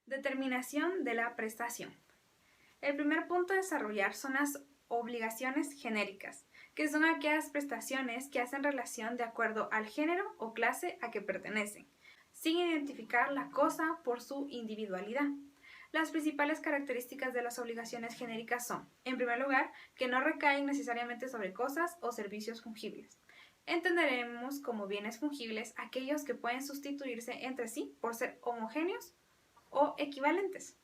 Determinación de la prestación. El primer punto a desarrollar son las obligaciones genéricas, que son aquellas prestaciones que hacen relación de acuerdo al género o clase a que pertenecen, sin identificar la cosa por su individualidad. Las principales características de las obligaciones genéricas son, en primer lugar, que no recaen necesariamente sobre cosas o servicios fungibles. Entenderemos como bienes fungibles aquellos que pueden sustituirse entre sí por ser homogéneos o equivalentes.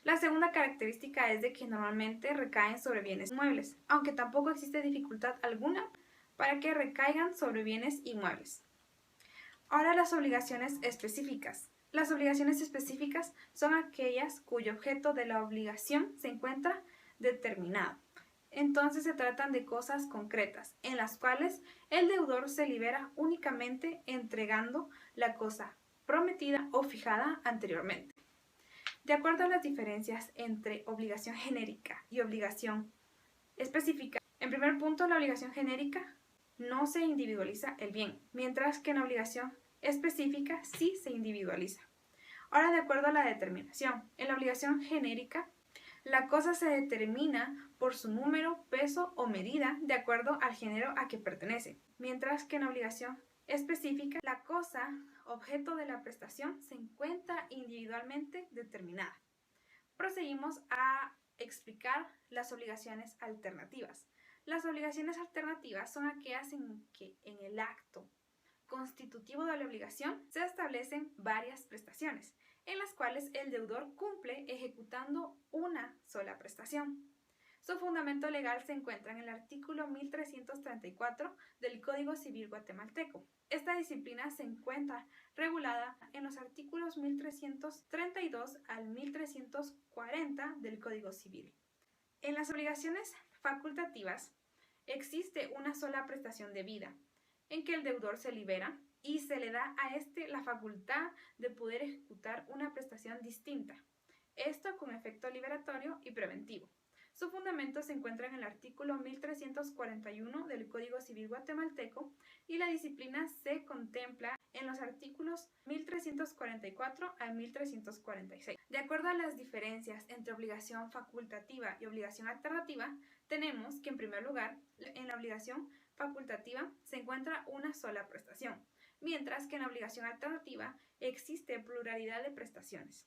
La segunda característica es de que normalmente recaen sobre bienes inmuebles, aunque tampoco existe dificultad alguna para que recaigan sobre bienes inmuebles. Ahora las obligaciones específicas. Las obligaciones específicas son aquellas cuyo objeto de la obligación se encuentra determinado. Entonces se tratan de cosas concretas, en las cuales el deudor se libera únicamente entregando la cosa prometida o fijada anteriormente. De acuerdo a las diferencias entre obligación genérica y obligación específica, en primer punto, la obligación genérica no se individualiza el bien, mientras que en la obligación específica sí se individualiza. Ahora, de acuerdo a la determinación, en la obligación genérica, la cosa se determina por su número, peso o medida de acuerdo al género a que pertenece, mientras que en la obligación específica, la cosa, objeto de la prestación, se encuentra individualmente determinada. Proseguimos a explicar las obligaciones alternativas. Las obligaciones alternativas son aquellas en que en el acto constitutivo de la obligación se establecen varias prestaciones, en las cuales el deudor cumple ejecutando una sola prestación. Su fundamento legal se encuentra en el artículo 1334 del Código Civil guatemalteco. Esta disciplina se encuentra regulada en los artículos 1332 al 1340 del Código Civil. En las obligaciones facultativas existe una sola prestación debida, en que el deudor se libera y se le da a éste la facultad de poder ejecutar una prestación distinta, esto con efecto liberatorio y preventivo. Su fundamento se encuentra en el artículo 1341 del Código Civil guatemalteco y la disciplina se contempla en los artículos 1344 al 1346. De acuerdo a las diferencias entre obligación facultativa y obligación alternativa, tenemos que en primer lugar, en la obligación facultativa se encuentra una sola prestación, mientras que en la obligación alternativa existe pluralidad de prestaciones.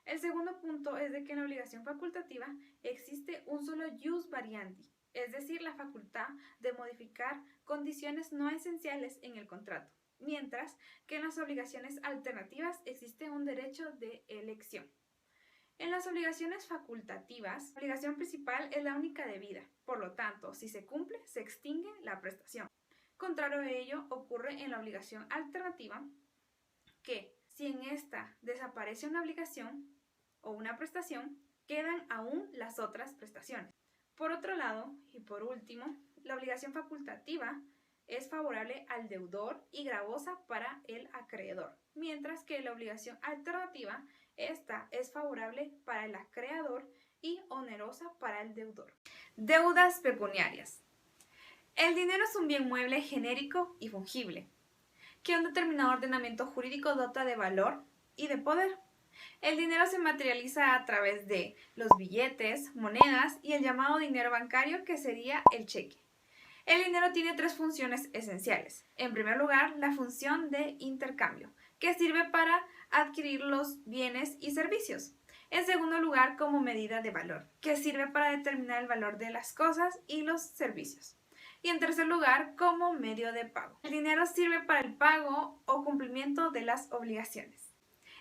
El segundo punto es de que en la obligación facultativa existe un solo jus variandi, es decir, la facultad de modificar condiciones no esenciales en el contrato, mientras que en las obligaciones alternativas existe un derecho de elección. En las obligaciones facultativas, la obligación principal es la única debida, por lo tanto, si se cumple, se extingue la prestación. Contrario a ello, ocurre en la obligación alternativa que, si en esta desaparece una obligación o una prestación, quedan aún las otras prestaciones. Por otro lado, y por último, la obligación facultativa es favorable al deudor y gravosa para el acreedor, mientras que la obligación alternativa, esta es favorable para el acreedor y onerosa para el deudor. Deudas pecuniarias. El dinero es un bien mueble genérico y fungible, que un determinado ordenamiento jurídico dota de valor y de poder. El dinero se materializa a través de los billetes, monedas y el llamado dinero bancario, que sería el cheque. El dinero tiene tres funciones esenciales. En primer lugar, la función de intercambio, que sirve para adquirir los bienes y servicios. En segundo lugar, como medida de valor, que sirve para determinar el valor de las cosas y los servicios. Y en tercer lugar, como medio de pago. El dinero sirve para el pago o cumplimiento de las obligaciones.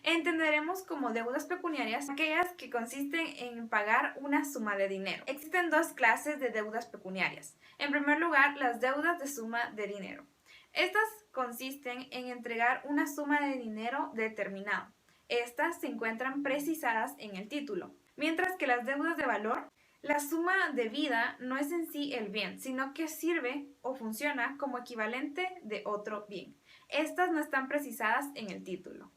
Entenderemos como deudas pecuniarias aquellas que consisten en pagar una suma de dinero. Existen dos clases de deudas pecuniarias. En primer lugar, las deudas de suma de dinero. Estas consisten en entregar una suma de dinero determinado. Estas se encuentran precisadas en el título. Mientras que las deudas de valor, la suma debida no es en sí el bien, sino que sirve o funciona como equivalente de otro bien. Estas no están precisadas en el título.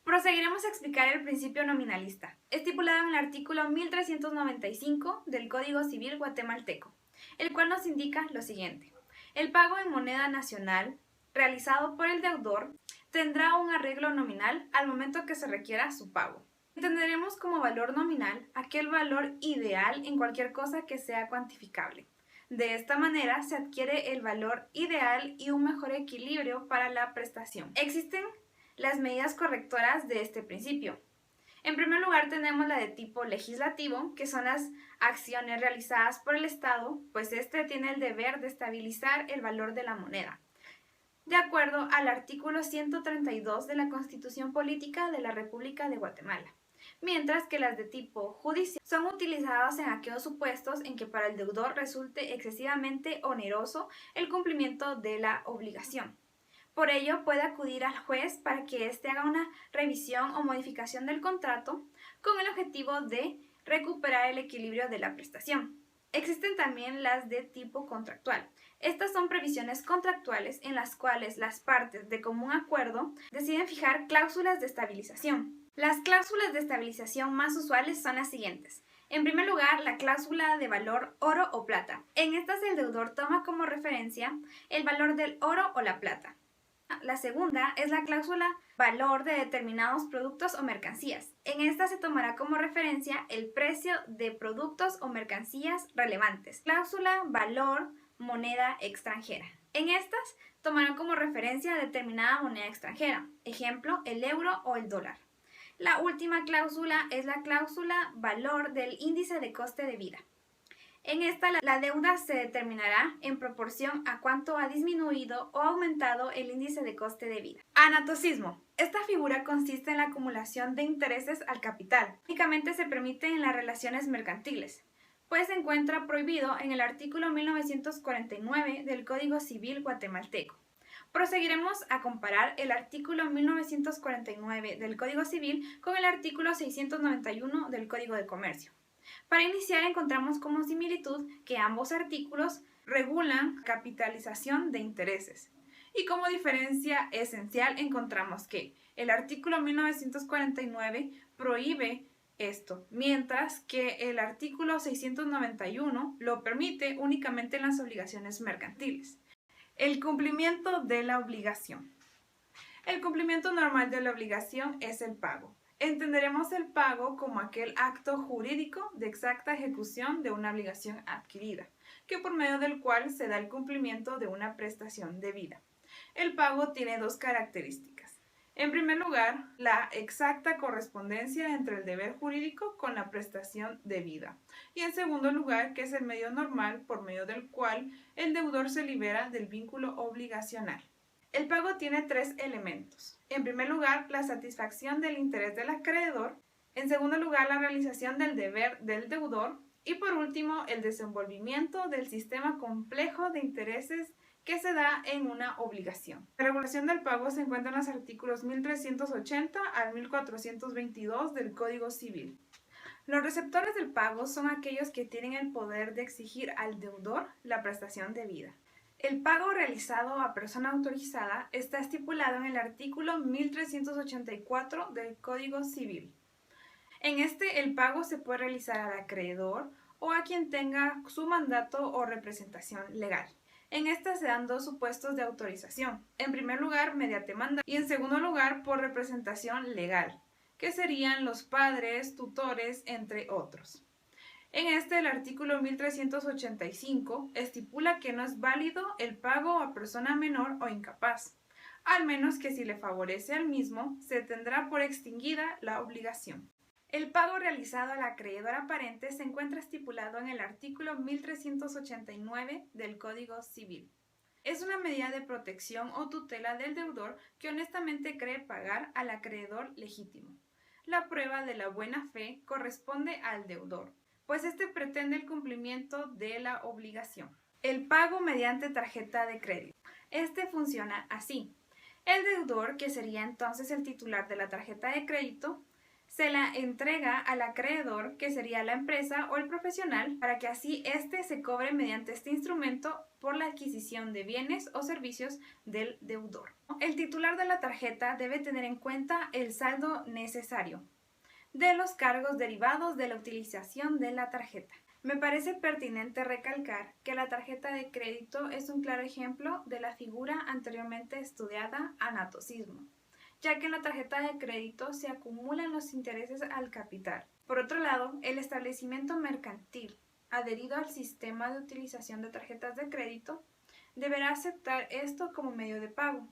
Proseguiremos a explicar el principio nominalista, estipulado en el artículo 1395 del Código Civil guatemalteco, el cual nos indica lo siguiente. El pago en moneda nacional realizado por el deudor tendrá un arreglo nominal al momento que se requiera su pago. Entenderemos como valor nominal aquel valor ideal en cualquier cosa que sea cuantificable. De esta manera se adquiere el valor ideal y un mejor equilibrio para la prestación. Existen las medidas correctoras de este principio. En primer lugar tenemos la de tipo legislativo, que son las acciones realizadas por el Estado, pues este tiene el deber de estabilizar el valor de la moneda, de acuerdo al artículo 132 de la Constitución Política de la República de Guatemala. Mientras que las de tipo judicial son utilizadas en aquellos supuestos en que para el deudor resulte excesivamente oneroso el cumplimiento de la obligación. Por ello, puede acudir al juez para que éste haga una revisión o modificación del contrato con el objetivo de recuperar el equilibrio de la prestación. Existen también las de tipo contractual. Estas son previsiones contractuales en las cuales las partes de común acuerdo deciden fijar cláusulas de estabilización. Las cláusulas de estabilización más usuales son las siguientes. En primer lugar, la cláusula de valor oro o plata. En estas el deudor toma como referencia el valor del oro o la plata. La segunda es la cláusula valor de determinados productos o mercancías. En esta se tomará como referencia el precio de productos o mercancías relevantes. Cláusula valor moneda extranjera. En estas tomarán como referencia determinada moneda extranjera, ejemplo, el euro o el dólar. La última cláusula es la cláusula valor del índice de coste de vida. En esta, la deuda se determinará en proporción a cuánto ha disminuido o aumentado el índice de coste de vida. Anatocismo. Esta figura consiste en la acumulación de intereses al capital. Únicamente se permite en las relaciones mercantiles, pues se encuentra prohibido en el artículo 1949 del Código Civil guatemalteco. Proseguiremos a comparar el artículo 1949 del Código Civil con el artículo 691 del Código de Comercio. Para iniciar encontramos como similitud que ambos artículos regulan capitalización de intereses. Y como diferencia esencial encontramos que el artículo 1949 prohíbe esto, mientras que el artículo 691 lo permite únicamente en las obligaciones mercantiles. El cumplimiento de la obligación. El cumplimiento normal de la obligación es el pago. Entenderemos el pago como aquel acto jurídico de exacta ejecución de una obligación adquirida, que por medio del cual se da el cumplimiento de una prestación debida. El pago tiene dos características. En primer lugar, la exacta correspondencia entre el deber jurídico con la prestación debida. Y en segundo lugar, que es el medio normal por medio del cual el deudor se libera del vínculo obligacional. El pago tiene tres elementos. En primer lugar, la satisfacción del interés del acreedor. En segundo lugar, la realización del deber del deudor. Y por último, el desenvolvimiento del sistema complejo de intereses que se da en una obligación. La regulación del pago se encuentra en los artículos 1380 al 1422 del Código Civil. Los receptores del pago son aquellos que tienen el poder de exigir al deudor la prestación debida. El pago realizado a persona autorizada está estipulado en el artículo 1384 del Código Civil. En este, el pago se puede realizar al acreedor o a quien tenga su mandato o representación legal. En esta se dan dos supuestos de autorización. En primer lugar, mediante mandato y en segundo lugar, por representación legal, que serían los padres, tutores, entre otros. En este, el artículo 1385 estipula que no es válido el pago a persona menor o incapaz, al menos que si le favorece al mismo, se tendrá por extinguida la obligación. El pago realizado al acreedor aparente se encuentra estipulado en el artículo 1389 del Código Civil. Es una medida de protección o tutela del deudor que honestamente cree pagar al acreedor legítimo. La prueba de la buena fe corresponde al deudor, pues éste pretende el cumplimiento de la obligación. El pago mediante tarjeta de crédito. Este funciona así. El deudor, que sería entonces el titular de la tarjeta de crédito, se la entrega al acreedor, que sería la empresa o el profesional, para que así éste se cobre mediante este instrumento por la adquisición de bienes o servicios del deudor. El titular de la tarjeta debe tener en cuenta el saldo necesario de los cargos derivados de la utilización de la tarjeta. Me parece pertinente recalcar que la tarjeta de crédito es un claro ejemplo de la figura anteriormente estudiada anatocismo, ya que en la tarjeta de crédito se acumulan los intereses al capital. Por otro lado, el establecimiento mercantil, adherido al sistema de utilización de tarjetas de crédito, deberá aceptar esto como medio de pago,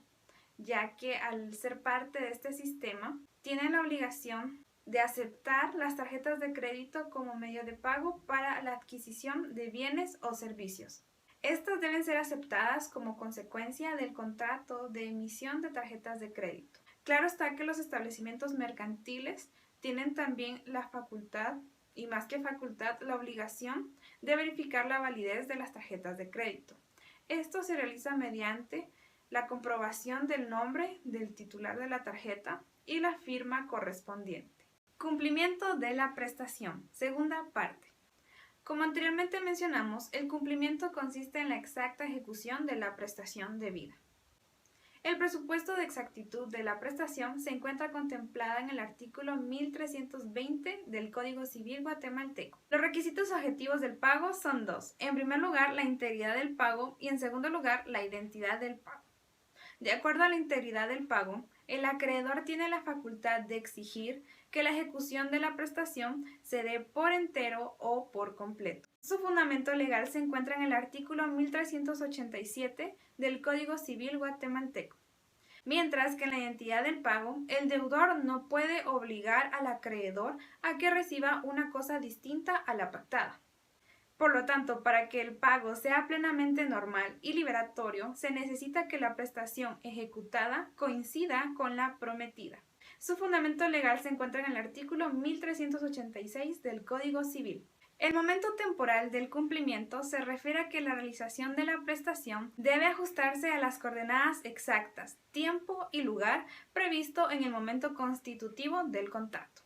ya que al ser parte de este sistema, tiene la obligación de aceptar las tarjetas de crédito como medio de pago para la adquisición de bienes o servicios. Estas deben ser aceptadas como consecuencia del contrato de emisión de tarjetas de crédito. Claro está que los establecimientos mercantiles tienen también la facultad, y más que facultad, la obligación de verificar la validez de las tarjetas de crédito. Esto se realiza mediante la comprobación del nombre del titular de la tarjeta y la firma correspondiente. Cumplimiento de la prestación. Segunda parte. Como anteriormente mencionamos, el cumplimiento consiste en la exacta ejecución de la prestación debida. El presupuesto de exactitud de la prestación se encuentra contemplada en el artículo 1320 del Código Civil guatemalteco. Los requisitos objetivos del pago son dos. En primer lugar, la integridad del pago y en segundo lugar, la identidad del pago. De acuerdo a la integridad del pago, el acreedor tiene la facultad de exigir que la ejecución de la prestación se dé por entero o por completo. Su fundamento legal se encuentra en el artículo 1387 del Código Civil guatemalteco. Mientras que en la identidad del pago, el deudor no puede obligar al acreedor a que reciba una cosa distinta a la pactada. Por lo tanto, para que el pago sea plenamente normal y liberatorio, se necesita que la prestación ejecutada coincida con la prometida. Su fundamento legal se encuentra en el artículo 1386 del Código Civil. El momento temporal del cumplimiento se refiere a que la realización de la prestación debe ajustarse a las coordenadas exactas, tiempo y lugar previsto en el momento constitutivo del contrato.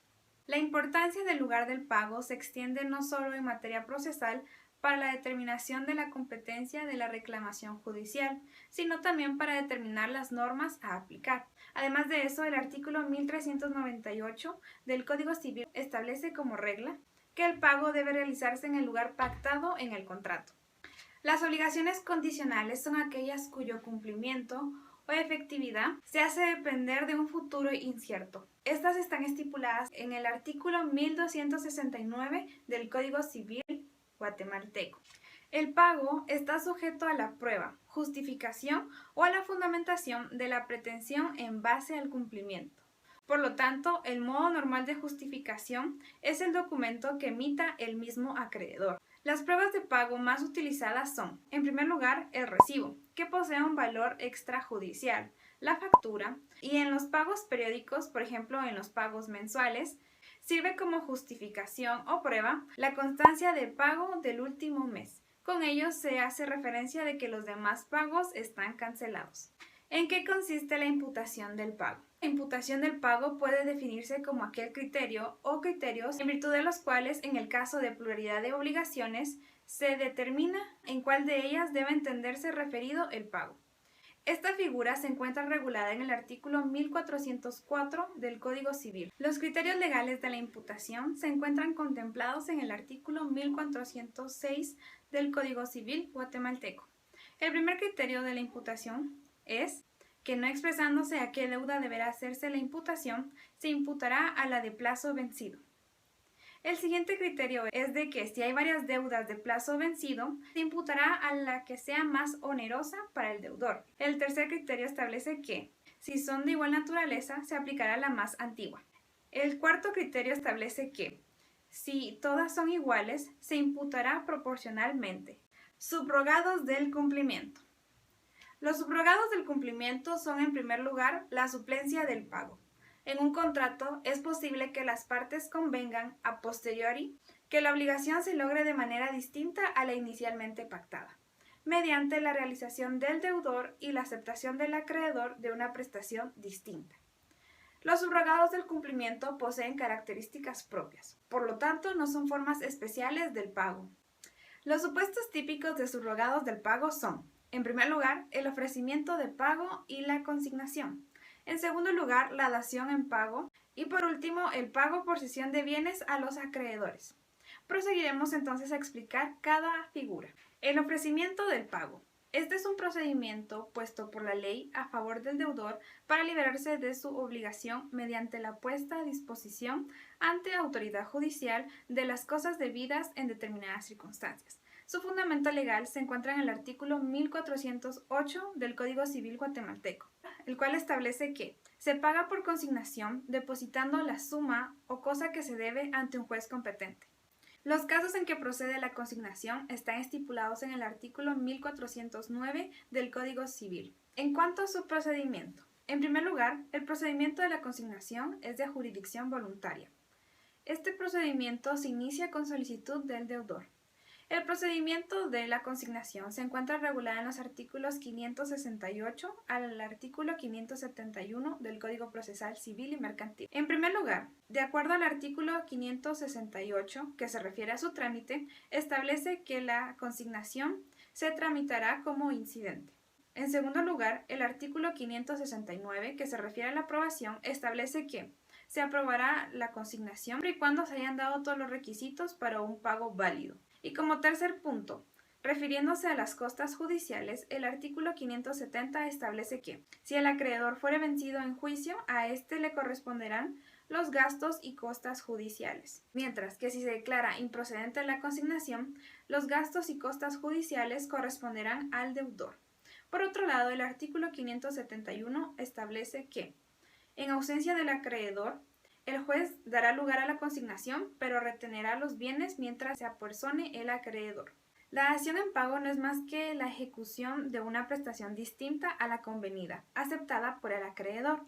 La importancia del lugar del pago se extiende no solo en materia procesal para la determinación de la competencia de la reclamación judicial, sino también para determinar las normas a aplicar. Además de eso, el artículo 1398 del Código Civil establece como regla que el pago debe realizarse en el lugar pactado en el contrato. Las obligaciones condicionales son aquellas cuyo cumplimiento o efectividad se hace depender de un futuro incierto. Estas están estipuladas en el artículo 1269 del Código Civil guatemalteco. El pago está sujeto a la prueba, justificación o a la fundamentación de la pretensión en base al cumplimiento. Por lo tanto, el modo normal de justificación es el documento que emita el mismo acreedor. Las pruebas de pago más utilizadas son, en primer lugar, el recibo, que posee un valor extrajudicial, la factura, y en los pagos periódicos, por ejemplo en los pagos mensuales, sirve como justificación o prueba la constancia de pago del último mes. Con ello se hace referencia de que los demás pagos están cancelados. ¿En qué consiste la imputación del pago? La imputación del pago puede definirse como aquel criterio o criterios en virtud de los cuales, en el caso de pluralidad de obligaciones, se determina en cuál de ellas debe entenderse referido el pago. Esta figura se encuentra regulada en el artículo 1404 del Código Civil. Los criterios legales de la imputación se encuentran contemplados en el artículo 1406 del Código Civil guatemalteco. El primer criterio de la imputación es que no expresándose a qué deuda deberá hacerse la imputación, se imputará a la de plazo vencido. El siguiente criterio es de que si hay varias deudas de plazo vencido, se imputará a la que sea más onerosa para el deudor. El tercer criterio establece que, si son de igual naturaleza, se aplicará la más antigua. El cuarto criterio establece que, si todas son iguales, se imputará proporcionalmente. Subrogados del cumplimiento. Los subrogados del cumplimiento son, en primer lugar, la suplencia del pago. En un contrato es posible que las partes convengan a posteriori que la obligación se logre de manera distinta a la inicialmente pactada, mediante la realización del deudor y la aceptación del acreedor de una prestación distinta. Los subrogados del cumplimiento poseen características propias, por lo tanto no son formas especiales del pago. Los supuestos típicos de subrogados del pago son, en primer lugar, el ofrecimiento de pago y la consignación. En segundo lugar, la dación en pago. Y por último, el pago por cesión de bienes a los acreedores. Proseguiremos entonces a explicar cada figura. El ofrecimiento del pago. Este es un procedimiento puesto por la ley a favor del deudor para liberarse de su obligación mediante la puesta a disposición ante autoridad judicial de las cosas debidas en determinadas circunstancias. Su fundamento legal se encuentra en el artículo 1408 del Código Civil guatemalteco, el cual establece que se paga por consignación depositando la suma o cosa que se debe ante un juez competente. Los casos en que procede la consignación están estipulados en el artículo 1409 del Código Civil. En cuanto a su procedimiento, en primer lugar, el procedimiento de la consignación es de jurisdicción voluntaria. Este procedimiento se inicia con solicitud del deudor. El procedimiento de la consignación se encuentra regulado en los artículos 568 al artículo 571 del Código Procesal Civil y Mercantil. En primer lugar, de acuerdo al artículo 568, que se refiere a su trámite, establece que la consignación se tramitará como incidente. En segundo lugar, el artículo 569, que se refiere a la aprobación, establece que se aprobará la consignación siempre y cuando se hayan dado todos los requisitos para un pago válido. Y como tercer punto, refiriéndose a las costas judiciales, el artículo 570 establece que, si el acreedor fuere vencido en juicio, a éste le corresponderán los gastos y costas judiciales, mientras que si se declara improcedente la consignación, los gastos y costas judiciales corresponderán al deudor. Por otro lado, el artículo 571 establece que, en ausencia del acreedor, el juez dará lugar a la consignación, pero retenerá los bienes mientras se apersone el acreedor. La dación en pago no es más que la ejecución de una prestación distinta a la convenida, aceptada por el acreedor.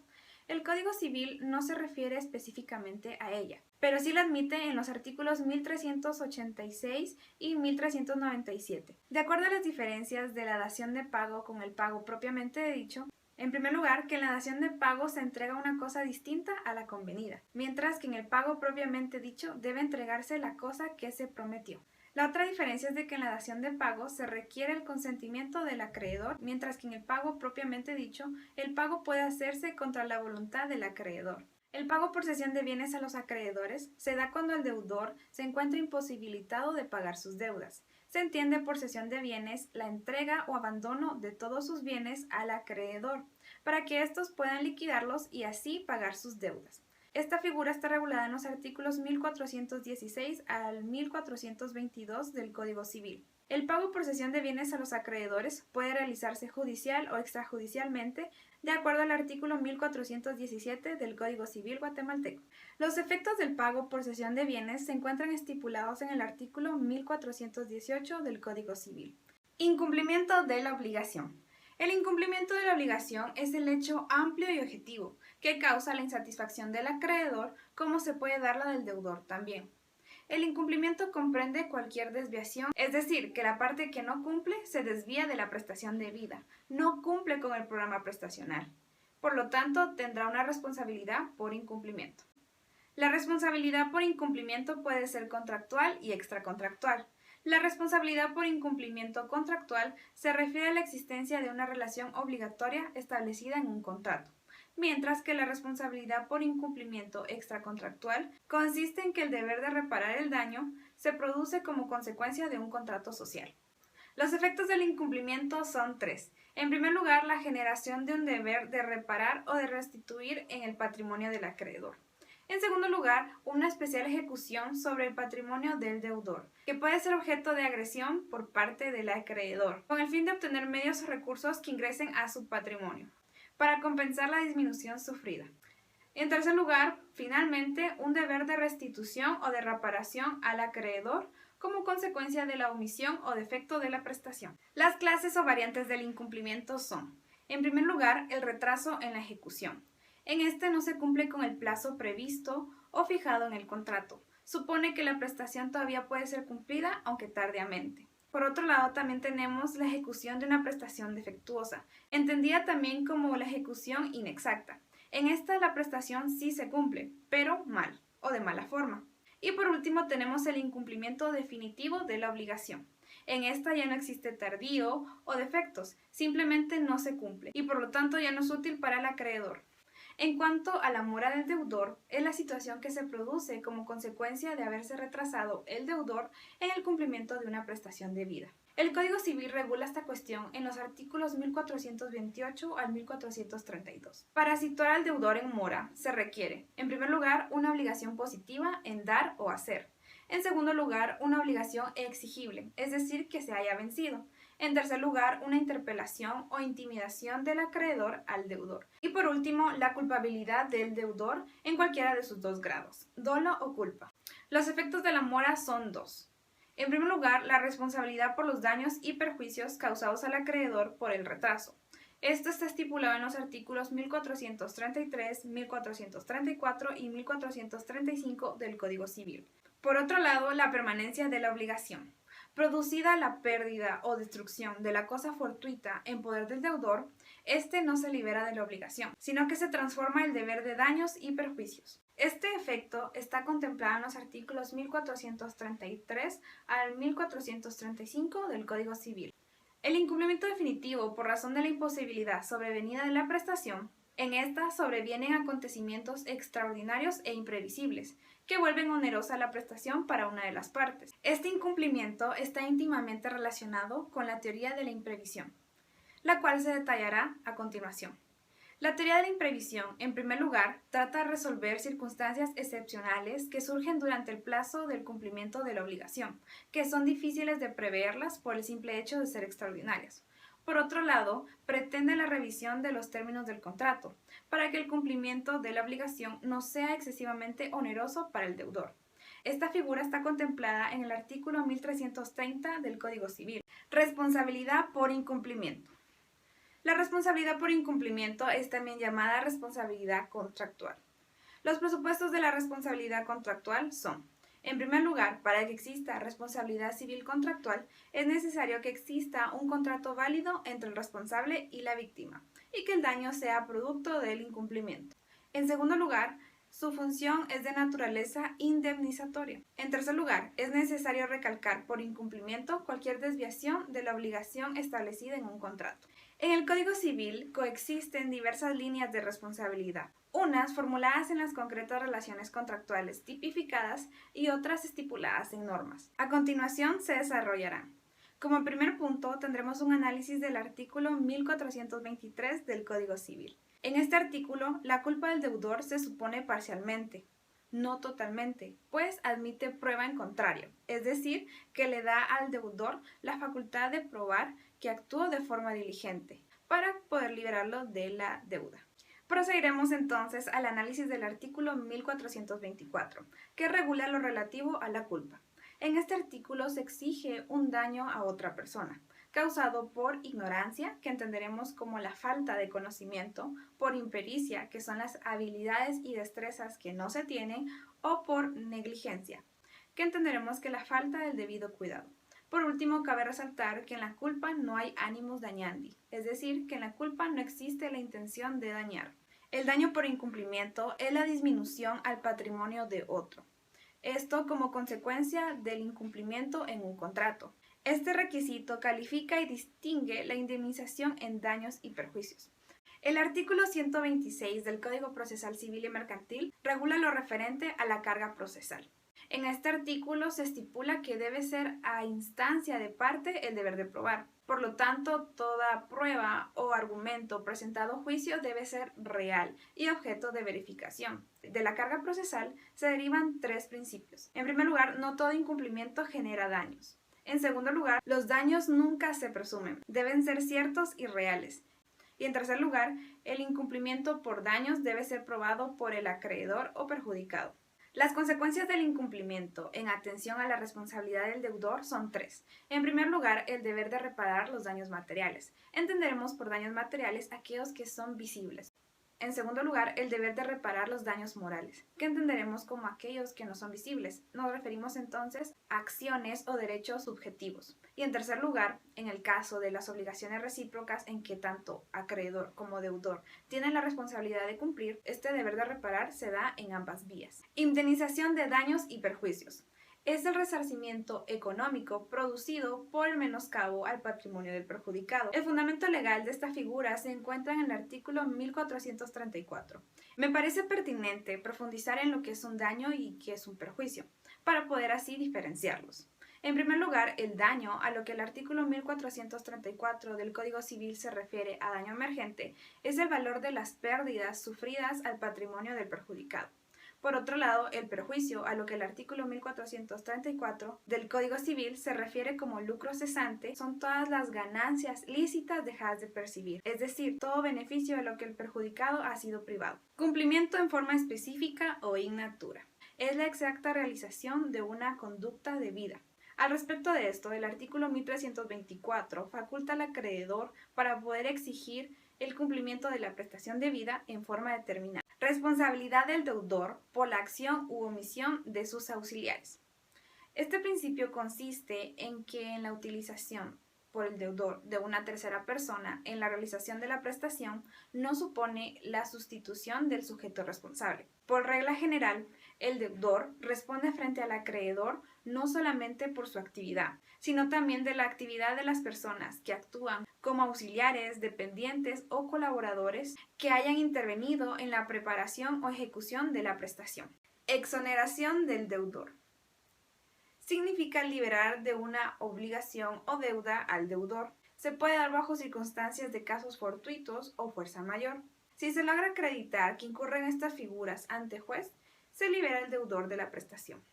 El Código Civil no se refiere específicamente a ella, pero sí la admite en los artículos 1386 y 1397. De acuerdo a las diferencias de la dación de pago con el pago propiamente dicho, en primer lugar, que en la dación de pago se entrega una cosa distinta a la convenida, mientras que en el pago propiamente dicho debe entregarse la cosa que se prometió. La otra diferencia es de que en la dación de pago se requiere el consentimiento del acreedor, mientras que en el pago propiamente dicho, el pago puede hacerse contra la voluntad del acreedor. El pago por cesión de bienes a los acreedores se da cuando el deudor se encuentra imposibilitado de pagar sus deudas. Se entiende por cesión de bienes la entrega o abandono de todos sus bienes al acreedor, para que éstos puedan liquidarlos y así pagar sus deudas. Esta figura está regulada en los artículos 1416 al 1422 del Código Civil. El pago por cesión de bienes a los acreedores puede realizarse judicial o extrajudicialmente, de acuerdo al artículo 1417 del Código Civil guatemalteco. Los efectos del pago por cesión de bienes se encuentran estipulados en el artículo 1418 del Código Civil. Incumplimiento de la obligación. El incumplimiento de la obligación es el hecho amplio y objetivo que causa la insatisfacción del acreedor, como se puede dar la del deudor también. El incumplimiento comprende cualquier desviación, es decir, que la parte que no cumple se desvía de la prestación debida, no cumple con el programa prestacional. Por lo tanto, tendrá una responsabilidad por incumplimiento. La responsabilidad por incumplimiento puede ser contractual y extracontractual. La responsabilidad por incumplimiento contractual se refiere a la existencia de una relación obligatoria establecida en un contrato, mientras que la responsabilidad por incumplimiento extracontractual consiste en que el deber de reparar el daño se produce como consecuencia de un contrato social. Los efectos del incumplimiento son tres. En primer lugar, la generación de un deber de reparar o de restituir en el patrimonio del acreedor. En segundo lugar, una especial ejecución sobre el patrimonio del deudor, que puede ser objeto de agresión por parte del acreedor, con el fin de obtener medios o recursos que ingresen a su patrimonio, para compensar la disminución sufrida. En tercer lugar, finalmente, un deber de restitución o de reparación al acreedor como consecuencia de la omisión o defecto de la prestación. Las clases o variantes del incumplimiento son, en primer lugar, el retraso en la ejecución. En este no se cumple con el plazo previsto o fijado en el contrato. Supone que la prestación todavía puede ser cumplida, aunque tardíamente. Por otro lado, también tenemos la ejecución de una prestación defectuosa, entendida también como la ejecución inexacta. En esta la prestación sí se cumple, pero mal o de mala forma. Y por último tenemos el incumplimiento definitivo de la obligación. En esta ya no existe tardío o defectos, simplemente no se cumple y por lo tanto ya no es útil para el acreedor. En cuanto a la mora del deudor, es la situación que se produce como consecuencia de haberse retrasado el deudor en el cumplimiento de una prestación debida. El Código Civil regula esta cuestión en los artículos 1428 al 1432. Para situar al deudor en mora, se requiere, en primer lugar, una obligación positiva en dar o hacer. En segundo lugar, una obligación exigible, es decir, que se haya vencido. En tercer lugar, una interpelación o intimidación del acreedor al deudor. Y por último, la culpabilidad del deudor en cualquiera de sus dos grados, dolo o culpa. Los efectos de la mora son dos. En primer lugar, la responsabilidad por los daños y perjuicios causados al acreedor por el retraso. Esto está estipulado en los artículos 1433, 1434 y 1435 del Código Civil. Por otro lado, la permanencia de la obligación. Producida la pérdida o destrucción de la cosa fortuita en poder del deudor, éste no se libera de la obligación, sino que se transforma el deber de daños y perjuicios. Este efecto está contemplado en los artículos 1433 al 1435 del Código Civil. El incumplimiento definitivo por razón de la imposibilidad sobrevenida de la prestación, en esta sobrevienen acontecimientos extraordinarios e imprevisibles, que vuelven onerosa la prestación para una de las partes. Este incumplimiento está íntimamente relacionado con la teoría de la imprevisión, la cual se detallará a continuación. La teoría de la imprevisión, en primer lugar, trata de resolver circunstancias excepcionales que surgen durante el plazo del cumplimiento de la obligación, que son difíciles de preverlas por el simple hecho de ser extraordinarias. Por otro lado, pretende la revisión de los términos del contrato, para que el cumplimiento de la obligación no sea excesivamente oneroso para el deudor. Esta figura está contemplada en el artículo 1330 del Código Civil. Responsabilidad por incumplimiento. La responsabilidad por incumplimiento es también llamada responsabilidad contractual. Los presupuestos de la responsabilidad contractual son: en primer lugar, para que exista responsabilidad civil contractual, es necesario que exista un contrato válido entre el responsable y la víctima, y que el daño sea producto del incumplimiento. En segundo lugar, su función es de naturaleza indemnizatoria. En tercer lugar, es necesario recalcar por incumplimiento cualquier desviación de la obligación establecida en un contrato. En el Código Civil coexisten diversas líneas de responsabilidad, unas formuladas en las concretas relaciones contractuales tipificadas y otras estipuladas en normas. A continuación se desarrollarán. Como primer punto tendremos un análisis del artículo 1423 del Código Civil. En este artículo, la culpa del deudor se supone parcialmente, no totalmente, pues admite prueba en contrario, es decir, que le da al deudor la facultad de probar que actuó de forma diligente para poder liberarlo de la deuda. Proseguiremos entonces al análisis del artículo 1424, que regula lo relativo a la culpa. En este artículo se exige un daño a otra persona, causado por ignorancia, que entenderemos como la falta de conocimiento, por impericia, que son las habilidades y destrezas que no se tienen, o por negligencia, que entenderemos que la falta del debido cuidado. Por último, cabe resaltar que en la culpa no hay animus dañandi, es decir, que en la culpa no existe la intención de dañar. El daño por incumplimiento es la disminución al patrimonio de otro. Esto como consecuencia del incumplimiento en un contrato. Este requisito califica y distingue la indemnización en daños y perjuicios. El artículo 126 del Código Procesal Civil y Mercantil regula lo referente a la carga procesal. En este artículo se estipula que debe ser a instancia de parte el deber de probar. Por lo tanto, toda prueba o argumento presentado a juicio debe ser real y objeto de verificación. De la carga procesal se derivan tres principios. En primer lugar, no todo incumplimiento genera daños. En segundo lugar, los daños nunca se presumen, deben ser ciertos y reales. Y en tercer lugar, el incumplimiento por daños debe ser probado por el acreedor o perjudicado. Las consecuencias del incumplimiento en atención a la responsabilidad del deudor son tres. En primer lugar, el deber de reparar los daños materiales. Entenderemos por daños materiales aquellos que son visibles. En segundo lugar, el deber de reparar los daños morales, que entenderemos como aquellos que no son visibles. Nos referimos entonces a acciones o derechos subjetivos. Y en tercer lugar, en el caso de las obligaciones recíprocas en que tanto acreedor como deudor tienen la responsabilidad de cumplir, este deber de reparar se da en ambas vías. Indemnización de daños y perjuicios. Es el resarcimiento económico producido por el menoscabo al patrimonio del perjudicado. El fundamento legal de esta figura se encuentra en el artículo 1434. Me parece pertinente profundizar en lo que es un daño y qué es un perjuicio, para poder así diferenciarlos. En primer lugar, el daño, a lo que el artículo 1434 del Código Civil se refiere a daño emergente, es el valor de las pérdidas sufridas al patrimonio del perjudicado. Por otro lado, el perjuicio, a lo que el artículo 1434 del Código Civil se refiere como lucro cesante, son todas las ganancias lícitas dejadas de percibir, es decir, todo beneficio de lo que el perjudicado ha sido privado. Cumplimiento en forma específica o in natura. Es la exacta realización de una conducta debida. Al respecto de esto, el artículo 1324 faculta al acreedor para poder exigir el cumplimiento de la prestación debida en forma determinada. Responsabilidad del deudor por la acción u omisión de sus auxiliares. Este principio consiste en que en la utilización por el deudor de una tercera persona en la realización de la prestación no supone la sustitución del sujeto responsable. Por regla general, el deudor responde frente al acreedor no solamente por su actividad, sino también de la actividad de las personas que actúan como auxiliares, dependientes o colaboradores que hayan intervenido en la preparación o ejecución de la prestación. Exoneración del deudor. Significa liberar de una obligación o deuda al deudor. Se puede dar bajo circunstancias de casos fortuitos o fuerza mayor. Si se logra acreditar que incurren estas figuras ante juez, se libera el deudor de la prestación.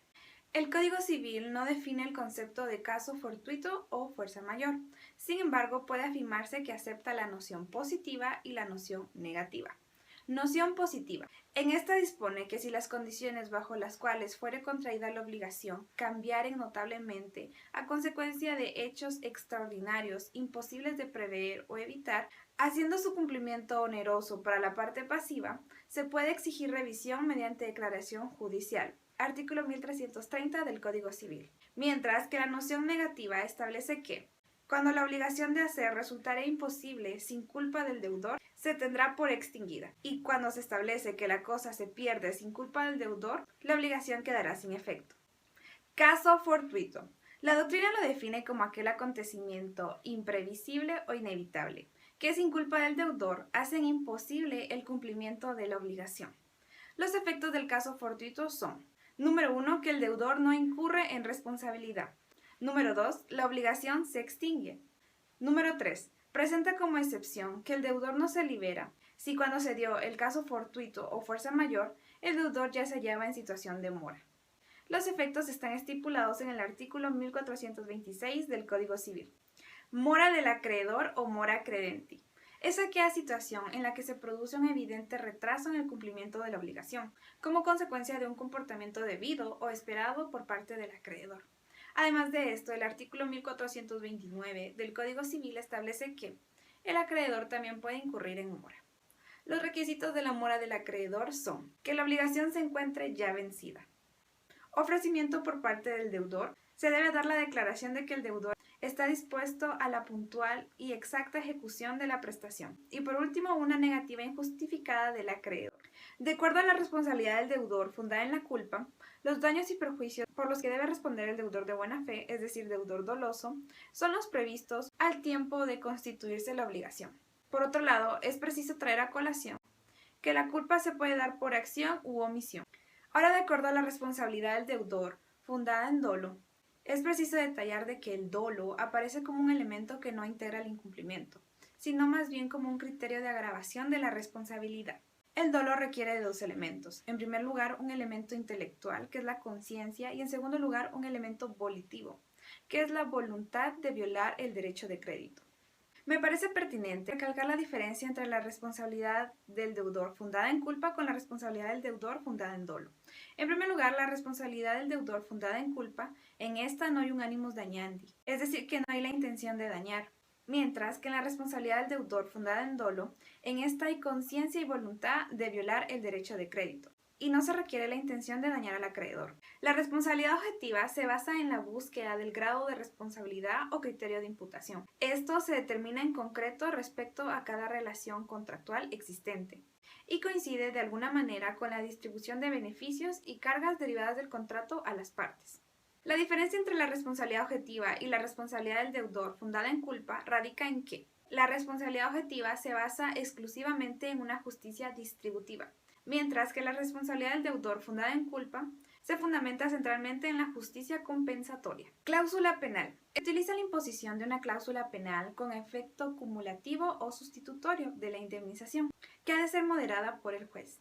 El Código Civil no define el concepto de caso fortuito o fuerza mayor. Sin embargo, puede afirmarse que acepta la noción positiva y la noción negativa. Noción positiva. En esta dispone que si las condiciones bajo las cuales fuere contraída la obligación cambiaren notablemente a consecuencia de hechos extraordinarios imposibles de prever o evitar, haciendo su cumplimiento oneroso para la parte pasiva, se puede exigir revisión mediante declaración judicial. Artículo 1330 del Código Civil. Mientras que la noción negativa establece que, cuando la obligación de hacer resultare imposible sin culpa del deudor, se tendrá por extinguida, y cuando se establece que la cosa se pierde sin culpa del deudor, la obligación quedará sin efecto. Caso fortuito. La doctrina lo define como aquel acontecimiento imprevisible o inevitable, que sin culpa del deudor hacen imposible el cumplimiento de la obligación. Los efectos del caso fortuito son: número 1, que el deudor no incurre en responsabilidad. Número 2, la obligación se extingue. Número 3, presenta como excepción que el deudor no se libera si cuando se dio el caso fortuito o fuerza mayor, el deudor ya se hallaba en situación de mora. Los efectos están estipulados en el artículo 1426 del Código Civil. Mora del acreedor o mora credenti. Es aquella situación en la que se produce un evidente retraso en el cumplimiento de la obligación, como consecuencia de un comportamiento debido o esperado por parte del acreedor. Además de esto, el artículo 1429 del Código Civil establece que el acreedor también puede incurrir en mora. Los requisitos de la mora del acreedor son que la obligación se encuentre ya vencida. Ofrecimiento por parte del deudor. Se debe dar la declaración de que el deudor está dispuesto a la puntual y exacta ejecución de la prestación. Y por último, una negativa injustificada del acreedor. De acuerdo a la responsabilidad del deudor fundada en la culpa, los daños y perjuicios por los que debe responder el deudor de buena fe, es decir, deudor doloso, son los previstos al tiempo de constituirse la obligación. Por otro lado, es preciso traer a colación que la culpa se puede dar por acción u omisión. Ahora, de acuerdo a la responsabilidad del deudor fundada en dolo, es preciso detallar de que el dolo aparece como un elemento que no integra el incumplimiento, sino más bien como un criterio de agravación de la responsabilidad. El dolo requiere de dos elementos. En primer lugar, un elemento intelectual, que es la conciencia, y en segundo lugar, un elemento volitivo, que es la voluntad de violar el derecho de crédito. Me parece pertinente recalcar la diferencia entre la responsabilidad del deudor fundada en culpa con la responsabilidad del deudor fundada en dolo. En primer lugar, la responsabilidad del deudor fundada en culpa, en esta no hay un animus dañandi, es decir, que no hay la intención de dañar. Mientras que en la responsabilidad del deudor fundada en dolo, en esta hay conciencia y voluntad de violar el derecho de crédito, y no se requiere la intención de dañar al acreedor. La responsabilidad objetiva se basa en la búsqueda del grado de responsabilidad o criterio de imputación. Esto se determina en concreto respecto a cada relación contractual existente, y coincide de alguna manera con la distribución de beneficios y cargas derivadas del contrato a las partes. La diferencia entre la responsabilidad objetiva y la responsabilidad del deudor fundada en culpa radica en que la responsabilidad objetiva se basa exclusivamente en una justicia distributiva, mientras que la responsabilidad del deudor fundada en culpa Se fundamenta centralmente en la justicia compensatoria. Cláusula penal. Utiliza la imposición de una cláusula penal con efecto cumulativo o sustitutorio de la indemnización, que ha de ser moderada por el juez.